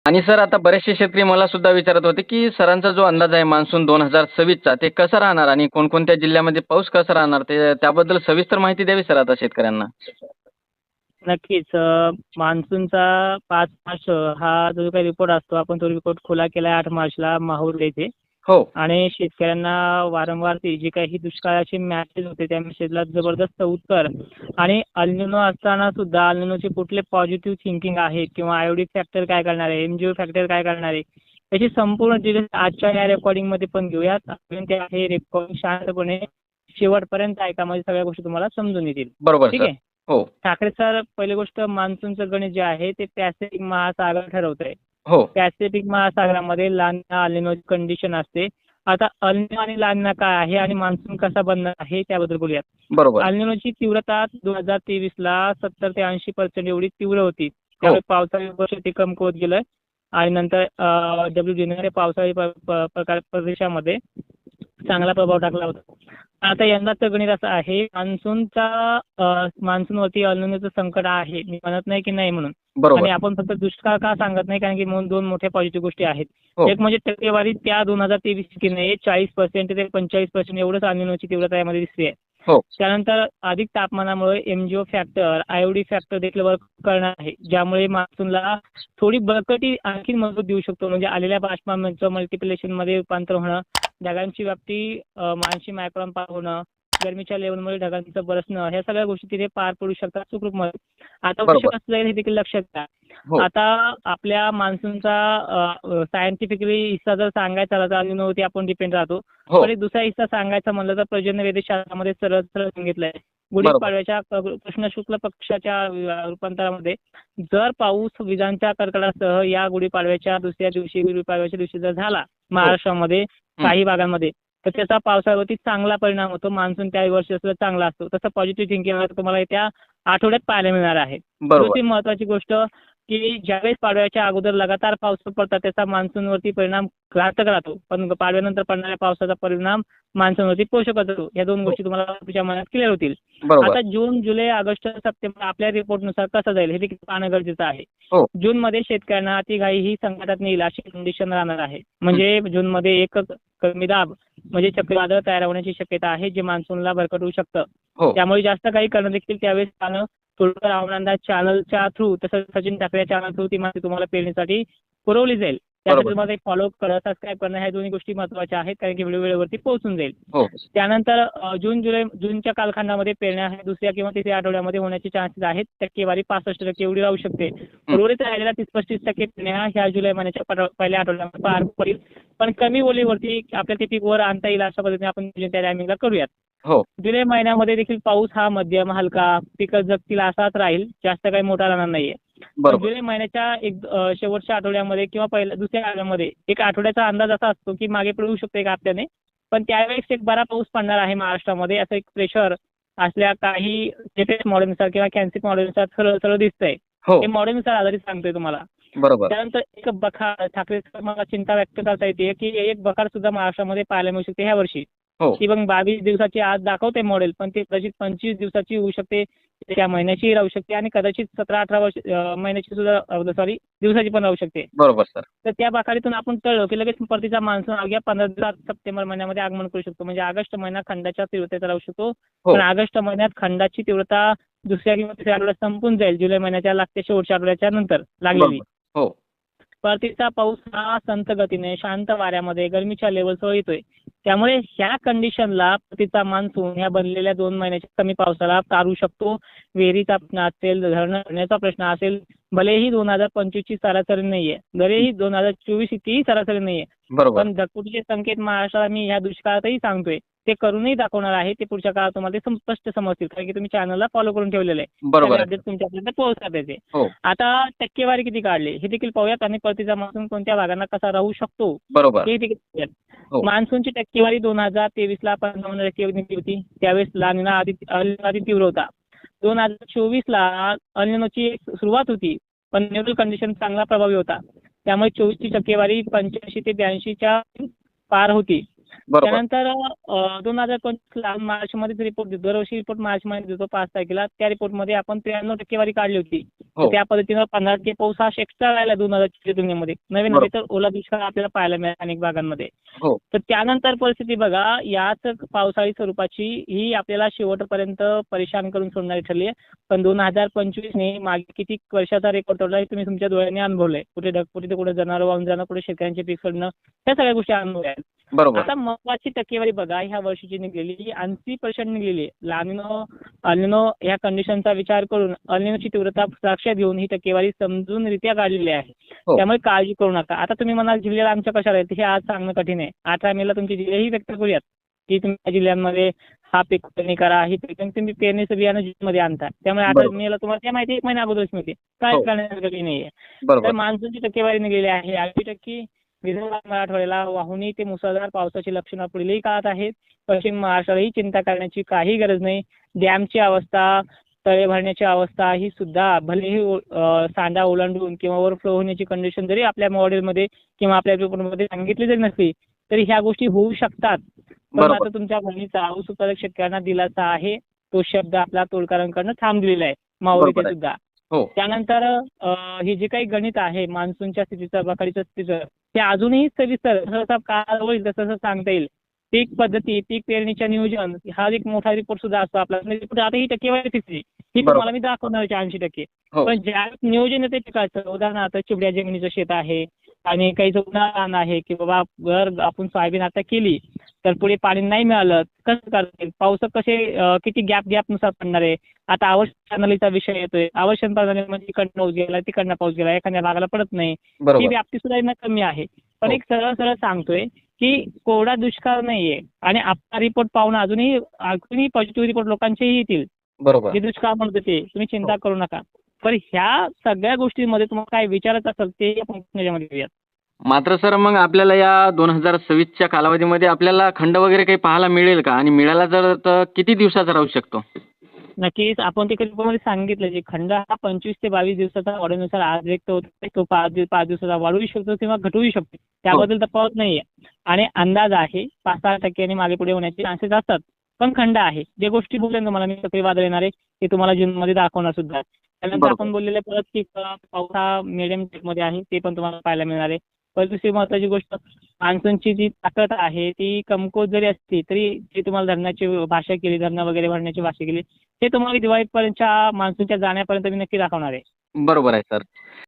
आणि सर आता बरेचसे शेतकरी मला सुद्धा विचारत होते, की सरांचा जो अंदाज आहे मान्सून 2026चा ते कसं राहणार आणि कोणकोणत्या जिल्ह्यामध्ये पाऊस कसा राहणार ते त्याबद्दल सविस्तर माहिती द्यावी सर आता शेतकऱ्यांना. नक्कीच. मान्सूनचा 5 मार्च हा जो काही रिपोर्ट असतो, आपण तो रिपोर्ट खुला केला 8 मार्चला माहूर येथे. हो. आणि शेतकऱ्यांना वारंवार ती जी काही दुष्काळाचे मॅसेज होते त्या मेसेजला जबरदस्त उत्तर. आणि अल्निनो असताना सुद्धा अल्निनोचे कुठले पॉझिटिव्ह थिंकिंग आहेत किंवा आयोडिक फॅक्टर काय करणार आहे, एमजीओ फॅक्टर काय करणार आहे, याची संपूर्ण डिटेल्स आजच्या या रेकॉर्डिंगमध्ये पण घेऊयात. हे रेकॉर्डिंग शांतपणे शेवटपर्यंत ऐका, म्हणजे सगळ्या गोष्टी तुम्हाला समजून येतील. बरोबर ठीक सर. आहे. हो. ठाकरे सर, पहिली गोष्ट मान्सूनचं गणित जे आहे ते पॅसिफिक महासागर ठरवतंय. हो. पॅसिफिक महासागरामध्ये लानिना अल्निनोची कंडिशन असते. आता अल्निनो आणि लानिना काय आहे आणि मान्सून कसा बनणार आहे त्याबद्दल बोलूयात. बरोबर. अल्निनोची तीव्रता 2023ला 70 ते 80% एवढी तीव्र होती. त्यामुळे पावसाळी वर्ष ते कमकुवत गेलं आणि नंतर WDने पावसाळी प्रदेशामध्ये चांगला प्रभाव टाकला होता. आता यंदाचं गणित असं आहे, मान्सूनवरती अल्निनोचं संकट आहे. मी म्हणत नाही की नाही म्हणून. बरोबर. आणि आपण फक्त दुष्काळ का सांगत नाही, कारण की दोन मोठ्या पॉझिटिव्ह गोष्टी आहेत. हो. एक म्हणजे टक्केवारी त्या 2023 की नाही 40% ते 45% एवढंच अल्निनोची तीव्रता यामध्ये दिसते. हो. त्यानंतर अधिक तापमानामुळे एमजीओ फॅक्टर, आयोडी फॅक्टर देखील वर्क करणार आहे, ज्यामुळे मान्सूनला थोडी बळकटी आणखी मजबूत देऊ शकतो. म्हणजे आलेल्या बाष्पाचं मल्टिप्लिकेशनमध्ये रूपांतर होणं, ढगांची व्याप्ती 80 मायक्रॉन पार होणं, गरमीच्या लेवलमुळे ढगांचं बरसणं, ह्या सगळ्या गोष्टी तिथे पार पडू शकतात सुखरूपमध्ये. आता वर्ष बरोबर. कसं जाईल हे देखील लक्षात घ्या. हो. आता आपल्या मान्सूनचा सायंटिफिकली हिस्सा जर सांगायचा झाला तर अल्निनोवरती आपण डिपेंड राहतो. हो. पण दुसरा हिस्सा सांगायचा म्हणलं तर पर्जन्य वेधशास्त्रामध्ये सरळ सरळ सांगितलंय. बरोबर. गुढीपाडव्याच्या कृष्ण शुक्ल पक्षाच्या रूपांतरामध्ये जर पाऊस विजांच्या कडकडासह या गुढीपाडव्याच्या दुसऱ्या दिवशी, गुढीपाडव्याच्या दिवशी जर झाला महाराष्ट्रामध्ये काही भागांमध्ये, तर त्याचा पावसावरती चांगला परिणाम होतो. मान्सून त्या वर्षी असलं चांगला असतो. तसं पॉझिटिव्ह थिंकिंग तुम्हाला येत्या आठवड्यात पाहायला मिळणार आहे. बरोबर. दुसरी महत्वाची गोष्ट की ज्यावेळेस पाडव्याच्या अगोदर लगातार पाऊस पडतात त्याचा मान्सूनवरती परिणाम घातक राहतो, पण पाडव्यानंतर पडणाऱ्या पावसाचा परिणाम मान्सूनवरती पोषक असतो. या दोन गोष्टी तुम्हाला तुमच्या मनात क्लिअर होतील. बरोबर. आता जून, जुलै, ऑगस्ट, सप्टेंबर आपल्या रिपोर्टनुसार कसं जाईल हे देखील पाहणं गरजेचं आहे. हो. जूनमध्ये शेतकऱ्यांना अतिघाई ही संकटात नेईल अशी कंडिशन राहणार आहे. म्हणजे जूनमध्ये एक कमी दाब म्हणजे चक्रीवादळ तयार होण्याची शक्यता आहे, जे मान्सूनला भरकटवू शकतं. हो. त्यामुळे जास्त काही करणं देखील त्यावेळेस पाहणं थोडं रावणांदा चॅनलच्या थ्रू, तसंच सचिन ठाकरे चॅनल थ्रू ती माहिती तुम्हाला पेरणीसाठी पुरवली जाईल. त्यासाठी तुम्हाला एक फॉलोअप करणं, सबस्क्राईब करणं ह्या दोन्ही गोष्टी महत्त्वाच्या आहेत, कारण की व्हिडिओ वेळेवरती पोहोचून जाईल. हो. त्यानंतर जूनच्या कालखंडामध्ये पेरण्या हे दुसऱ्या किंवा तिसऱ्या आठवड्यामध्ये होण्याचे चान्सेस आहेत. टक्केवारी 65% एवढी राहू शकते. उर्वरित राहिलेल्या 30-35% पेरण्या ह्या जुलै महिन्याच्या पहिल्या आठवड्यामध्ये पार पडेल. पण कमी ओलीवरती आपल्या ते पीक वर आणता येईल अशा पद्धतीने आपण त्या टायमिंगला करूयात. हो. जुलै महिन्यामध्ये देखील पाऊस हा मध्यम हलका पिकं जगतील असाच राहील, जास्त काही मोठा राहणार नाहीये. जुलै महिन्याच्या शेवटच्या आठवड्यामध्ये किंवा दुसऱ्या आठवड्यामध्ये एक आठवड्याचा अंदाज असा असतो की मागे पडू शकतो एक हप्त्याने, पण त्यावेळेस एक बरा पाऊस पडणार आहे महाराष्ट्रामध्ये असं एक प्रेशर असल्या काही जेपीएस मॉडेलनुसार किंवा कॅन्सिक मॉडेलनुसार सरळ सरळ दिसतंय. हे मॉडेलनुसार आधारित सांगतोय तुम्हाला. बरोबर. त्यानंतर एक बखार, ठाकरे मला चिंता व्यक्त करता येते की एक बखार सुद्धा महाराष्ट्रामध्ये पाहायला मिळू शकते ह्या वर्षी. ती मग 22 दिवसाची आज दाखवते मॉडेल, पण ती कदाचित 25 दिवसाची होऊ शकते, त्या महिन्याची राहू शकते आणि कदाचित 17-18 महिन्याची सुद्धा दिवसाची पण राहू शकते. बरोबर सर. तर त्या बखारीतून आपण कळलो की लगेच परतीचा मान्सून अवघ्या 15 दिवसात सप्टेंबर महिन्यामध्ये आगमन करू शकतो. म्हणजे ऑगस्ट महिना खंडाच्या तीव्रतेचा राहू शकतो, पण ऑगस्ट महिन्यात खंडाची तीव्रता दुसऱ्या किंवा तिसऱ्या आठवड्यात संपून जाईल. जुलै महिन्याच्या लागते शेवटच्या आठवड्याच्या नंतर लागलेली. परतीचा पाऊस हा संत गतीने शांत वाऱ्यामध्ये गरमीच्या लेवलसह येतोय. त्यामुळे ह्या कंडिशनला परतीचा मान्सून ह्या बनलेल्या 2 महिन्याच्या कमी पावसाला तारू शकतो. विहिरीचा प्रश्न असेल, धरणं भरण्याचा प्रश्न असेल, भलेही 2025 ची सरासरी नाहीये, भलेही 2024 इतकीही सरासरी नाहीये, पण ढगफुटीचे संकेत महाराष्ट्राला मी ह्या दुष्काळातही सांगतोय ते करूनही दाखवणार आहे. ते पुढच्या काळात तुम्हाला स्पष्ट समजतील, कारण की तुम्ही चॅनलला फॉलो करून ठेवलेलं आहे. अपडेट तुमच्यापर्यंत पोहोचतात त्याचे. आता टक्केवारी किती काढली हे देखील पाहूयात आणि परतीचा मान्सून कोणत्या भागांना कसा राहू शकतो हे देखील पाहूयात. मान्सूनची टक्केवारी 2023ला 55% निघली होती. त्यावेळेस लानिना अति तीव्र होता. 2024ला अल्निनोची सुरुवात होती, पण न्यूट्रल कंडिशन चांगला प्रभावी होता. त्यामुळे 24ची टक्केवारी 85 ते 82च्या पार होती. बरोबर. त्यानंतर 2025 मार्चमध्ये रिपोर्ट देतो, दरवर्षी रिपोर्ट मार्चमध्ये देतो 5 तारखेला. त्या रिपोर्टमध्ये आपण 93% काढली होती. तर हो. त्या पद्धतीनं 15% पाऊस हा एक्स्ट्रा राहिला 2024 तुलनेमध्ये. नवे बरोबर. तर ओला दुष्काळ आपल्याला पाहायला मिळाला अनेक भागांमध्ये. हो. तर त्यानंतर परिस्थिती बघा, याच पावसाळी स्वरूपाची ही आपल्याला शेवटपर्यंत परेशान करून सोडणारी ठरली आहे. पण 2025ने मागे किती वर्षाचा रेकॉर्ड तोडला हे तुम्ही तुमच्या डोळ्यांनी अनुभवलंय. कुठे ढगफुटी तर कुठे जनावरं वाहून जाणं, कुठे शेतकऱ्यांचे पीक सडणं, ह्या सगळ्या गोष्टी अनुभवल्या आहेत. बरोबर. आता महत्वाची टक्केवारी बघा, ह्या वर्षीची निघलेली 80% निघलेली आहे. अल्निनो ह्या कंडिशनचा विचार करून अल्निनोची तीव्रता लक्षात घेऊन ही टक्केवारी समजूनरित्या काढलेली आहे. हो. त्यामुळे काळजी करू नका. आता तुम्ही म्हणाल जिल्ह्याला आमच्या कशाला आहेत, हे आज सांगणं कठीण आहे. 18 मेला तुमचे जिल्हेही व्यक्त करूयात की तुमच्या जिल्ह्यांमध्ये हा पीक पेरणी करा, ही पेरणी तुम्ही पेरणीचं बियाणं जूनमध्ये आणता. त्यामुळे 18 बरोबर. मेला तुम्हाला त्या माहिती 1 महिना अगोदरच मिळते. काय हो. करण्यासारखं काही नाहीये. तर बरोबर. मान्सूनची टक्केवारी निघलेली आहे 80%. विदर्भ मराठवाड्याला वाहुनी ते मुसळधार पावसाची लक्षणं पुढीलही काळात आहेत. पश्चिम महाराष्ट्रालाही चिंता करण्याची काही गरज नाही. डॅमची अवस्था, तळे भरण्याची अवस्था ही सुद्धा भलेही सांडा ओलांडून किंवा ओव्हरफ्लो होण्याची कंडिशन जरी आपल्या मॉडेलमध्ये किंवा आपल्या रिपोर्टमध्ये सांगितली जरी नसली, तरी ह्या गोष्टी होऊ शकतात. पण बरोबर. आता तुमच्या बहिणीचा ऊस उत्पादक शेतकऱ्यांना दिलासा आहे. तो शब्द आपला तोडकरांकडनं ठाम दिलेला आहे. मावळ बरोबर इथे आहे. सुद्धा. हो. त्यानंतर हे जे काही गणित आहे मान्सूनच्या स्थितीचं, बखाडीच्या स्थितीचं, ते अजूनही सविस्तर जसं काळ होईल तसं सांगता येईल. पीक पद्धती, पीक पेरणीच्या नियोजन हा एक मोठा रिपोर्ट सुद्धा असतो आपला. रिपोर्ट आता ही टक्केवारी फिक्सली ही बरोबर. तुम्हाला मी दाखवणार आहे 80%. हो. पण ज्या नियोजन येते पिकाचं, उदाहरणार्थ चिबड्या जमिनीचं शेत आहे आणि काही रान आहे की बाबा जर आपण सोयाबीन आता केली तर पुढे पाणी नाही मिळालं कसं करतील, पाऊस कसे किती गॅपनुसार पडणार आहे. आता आवर्षण प्रणालीचा विषय येतोय. आवर्षण प्रणालीमध्ये इकडनं पाऊस गेला, तिकडनं पाऊस गेला, एखाद्या भागाला पडत नाही. ही बरोबर. व्याप्ती सुद्धा यांना कमी आहे. पण हो. एक सरळ सरळ सांगतोय की कोरडा दुष्काळ नाहीये आणि आपला रिपोर्ट पाहून अजूनही पॉझिटिव्ह रिपोर्ट लोकांचेही येतील. बरोबर. जे दुष्काळ म्हणतो ते तुम्ही चिंता हो. करू नका. पण ह्या सगळ्या गोष्टींमध्ये तुम्हाला काय विचारायचं असेल ते आपण याच्यामध्ये घेऊयात. मात्र सर मग आपल्याला या 2026च्या कालावधीमध्ये आपल्याला खंड वगैरे काही पाहायला मिळेल का? आणि मिळाला तर किती दिवसाचा राहू शकतो? नक्कीच आपण तिकडे रिपोर्टमध्ये सांगितलं जे खंड हा 25 ते 22 दिवसाचा ऑर्डरनुसार आज व्यक्त होतो. तो 5 दिवसाचा वाढूही शकतो किंवा घटूही शकतो. त्याबद्दल तफावत नाहीये. आणि अंदाज आहे 5-6% मागे पुढे होण्याचे चान्सेस असतात. पण खंड आहे. जे गोष्टी बोलले ना तुम्हाला मी चक्रीवादळ येणार आहे ते तुम्हाला जूनमध्ये दाखवणार सुद्धा. त्यानंतर बरोबर. आपण बोललेले परत की पाऊस हा मिडियम मध्ये आहे ते पण तुम्हाला पाहायला मिळणार आहे. परत दुसरी महत्त्वाची गोष्ट मान्सूनची जी ताकद आहे ती कमकुवत जरी असली तरी जी तुम्हाला धरणाची भाषा केली, धरणं वगैरे भरण्याची भाषा केली, ते तुम्हाला दिवाळीपर्यंतच्या मान्सूनच्या जाण्यापर्यंत मी नक्की दाखवणार आहे. बरोबर आहे सर.